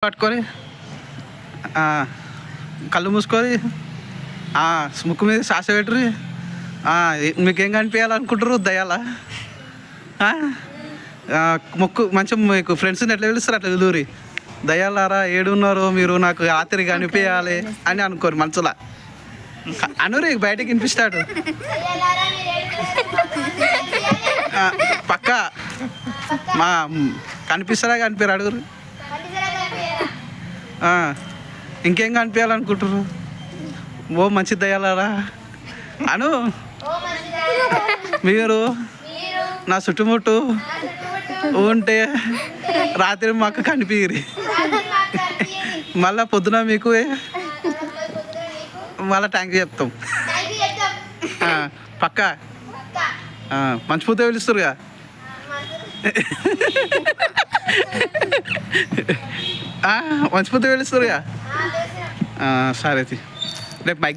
పట్టుకొని కళ్ళు మూసుకొని ముక్కు మీద శ్వాస పెట్టుర్రి. మీకేం కనిపించాలనుకుంటారు దయ్యాల? ముక్కు మంచిగా మీకు ఫ్రెండ్స్ని ఎట్లా పిలుస్తారు అట్లా పిలువురి. దయ్యాలారా ఏడున్నారో మీరు, నాకు రాత్రి కనిపించాలి అని అనుకోరు మనసులా. అనురి బయటకి వినిపిస్తాడు పక్క. మా కనిపిస్తారా కనిపించారు అడుగురు. ఇంకేం కనిపించాలనుకుంటారు? ఓ మంచి దయ్యాలారా అను. మీరు నా చుట్టుముట్టు ఉంటే రాత్రి మాకు కనిపించరు. మళ్ళా పొద్దున మీకు మళ్ళీ థ్యాంక్ యూ చెప్తాం పక్క. మంచిపోతే పిలుస్తారుగా. మంచిపోతే పిలుస్తారుగా. సరే రేపు మైక్